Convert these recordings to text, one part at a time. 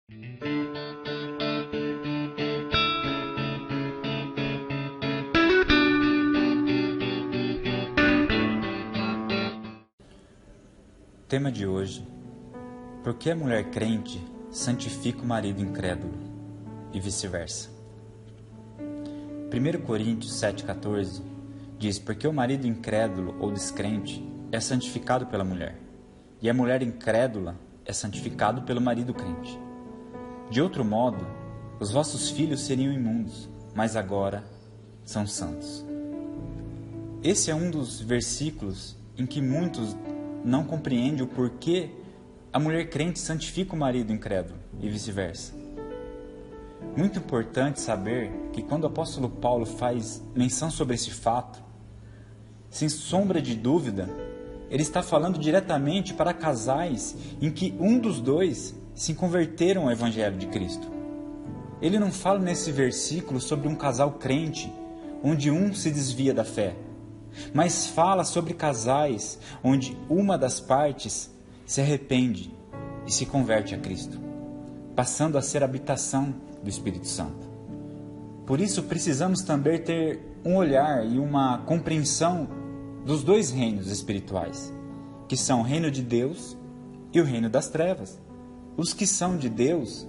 Tema de hoje: por que a mulher crente santifica o marido incrédulo e vice-versa? 1 Coríntios 7,14 diz: porque o marido incrédulo ou descrente é santificado pela mulher, e a mulher incrédula é santificado pelo marido crente. De outro modo, os vossos filhos seriam imundos, mas agora são santos. Esse é um dos versículos em que muitos não compreendem o porquê a mulher crente santifica o marido incrédulo e vice-versa. Muito importante saber que quando o apóstolo Paulo faz menção sobre esse fato, sem sombra de dúvida, ele está falando diretamente para casais em que um dos dois se converteram ao Evangelho de Cristo. Ele não fala nesse versículo sobre um casal crente, onde um se desvia da fé, mas fala sobre casais onde uma das partes se arrepende e se converte a Cristo, passando a ser a habitação do Espírito Santo. Por isso precisamos também ter um olhar e uma compreensão dos dois reinos espirituais, que são o reino de Deus e o reino das trevas. Os que são de Deus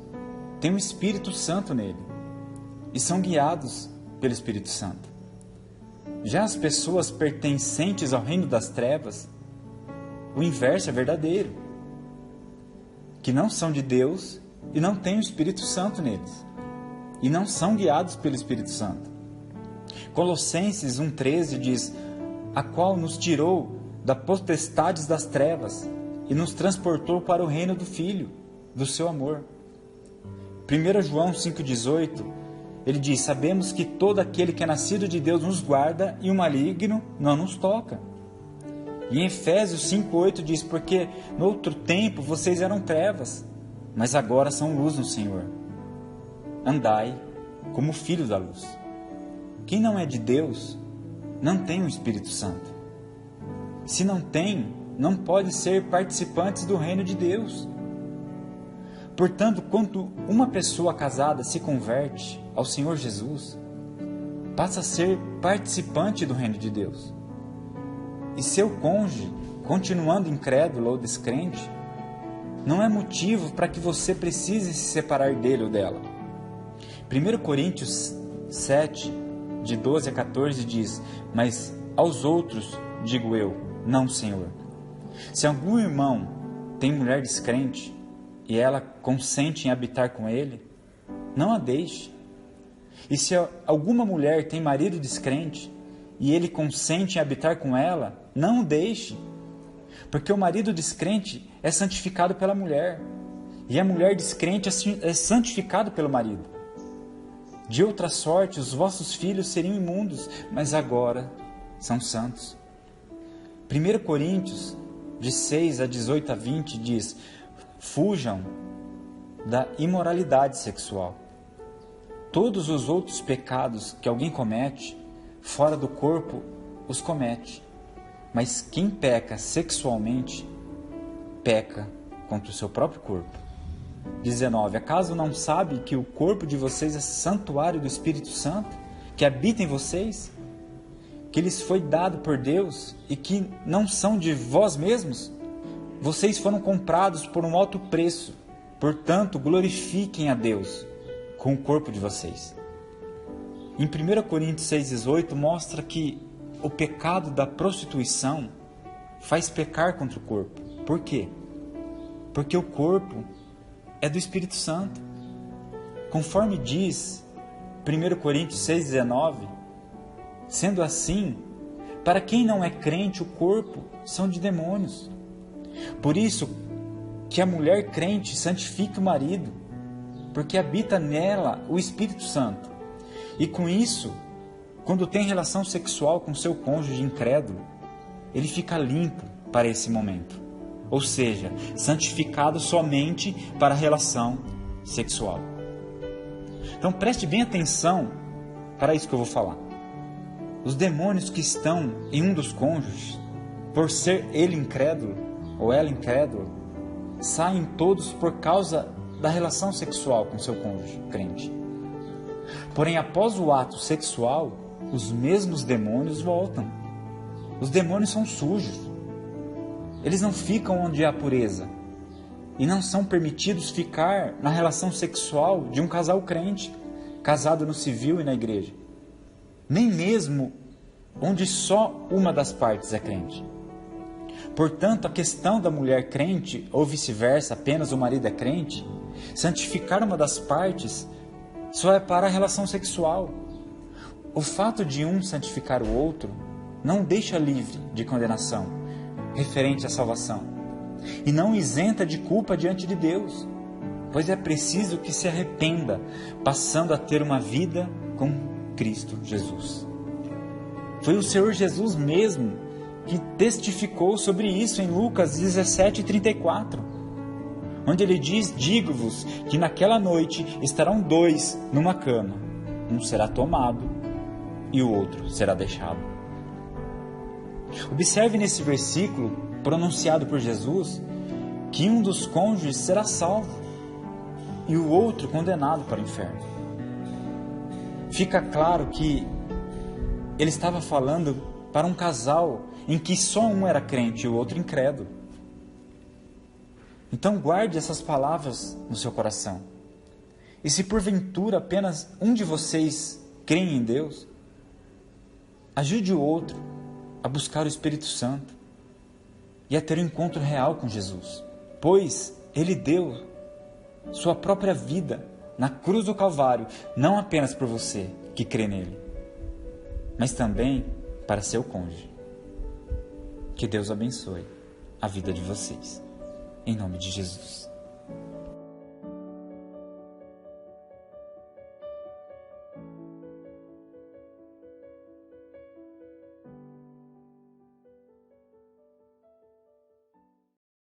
têm o Espírito Santo nele e são guiados pelo Espírito Santo. Já as pessoas pertencentes ao reino das trevas, o inverso é verdadeiro, que não são de Deus e não têm o Espírito Santo neles, e não são guiados pelo Espírito Santo. Colossenses 1,13 diz: a qual nos tirou das potestades das trevas e nos transportou para o reino do Filho, do seu amor. 1 João 5,18, ele diz: sabemos que todo aquele que é nascido de Deus nos guarda e o maligno não nos toca. E em Efésios 5,8 diz: porque no outro tempo vocês eram trevas, mas agora são luz no Senhor. Andai como filhos da luz. Quem não é de Deus não tem o Espírito Santo. Se não tem, não pode ser participantes do reino de Deus. Portanto, quando uma pessoa casada se converte ao Senhor Jesus, passa a ser participante do reino de Deus. E seu cônjuge, continuando incrédulo ou descrente, não é motivo para que você precise se separar dele ou dela. 1 Coríntios 7, de 12 a 14 diz: mas aos outros digo eu, não, Senhor. Se algum irmão tem mulher descrente e ela consente em habitar com ele, não a deixe. E se alguma mulher tem marido descrente e ele consente em habitar com ela, não o deixe. Porque o marido descrente é santificado pela mulher, e a mulher descrente é santificada pelo marido. De outra sorte, os vossos filhos seriam imundos, mas agora são santos. 1 Coríntios, de 6 a 18 a 20, diz: fujam da imoralidade sexual. Todos os outros pecados que alguém comete, fora do corpo, os comete. Mas quem peca sexualmente, peca contra o seu próprio corpo. 19. Acaso não sabe que o corpo de vocês é santuário do Espírito Santo, que habita em vocês? Que lhes foi dado por Deus e que não são de vós mesmos? Vocês foram comprados por um alto preço, portanto glorifiquem a Deus com o corpo de vocês. Em 1 Coríntios 6,18 mostra que o pecado da prostituição faz pecar contra o corpo. Por quê? Porque o corpo é do Espírito Santo. Conforme diz 1 Coríntios 6,19, sendo assim, para quem não é crente, o corpo são de demônios. Por isso que a mulher crente santifica o marido, porque habita nela o Espírito Santo. E com isso, quando tem relação sexual com seu cônjuge incrédulo, ele fica limpo para esse momento. Ou seja, santificado somente para a relação sexual. Então preste bem atenção para isso que eu vou falar. Os demônios que estão em um dos cônjuges, por ser ele incrédulo ou ela incrédula, saem todos por causa da relação sexual com seu cônjuge crente. Porém, após o ato sexual, os mesmos demônios voltam. Os demônios são sujos. Eles não ficam onde há pureza. E não são permitidos ficar na relação sexual de um casal crente, casado no civil e na igreja. Nem mesmo onde só uma das partes é crente. Portanto, a questão da mulher crente, ou vice-versa, apenas o marido é crente, santificar uma das partes só é para a relação sexual. O fato de um santificar o outro não deixa livre de condenação referente à salvação e não isenta de culpa diante de Deus, pois é preciso que se arrependa, passando a ter uma vida com Cristo Jesus. Foi o Senhor Jesus mesmo que testificou sobre isso em Lucas 17:34, onde ele diz: digo-vos que naquela noite estarão 2 numa cama, um será tomado e o outro será deixado. Observe nesse versículo pronunciado por Jesus que um dos cônjuges será salvo e o outro condenado para o inferno. Fica claro que ele estava falando para um casal em que só um era crente e o outro incrédulo. Então guarde essas palavras no seu coração. E se porventura apenas um de vocês crê em Deus, ajude o outro a buscar o Espírito Santo e a ter um encontro real com Jesus, pois Ele deu sua própria vida na cruz do Calvário, não apenas por você que crê nele, mas também para seu cônjuge. Que Deus abençoe a vida de vocês, em nome de Jesus.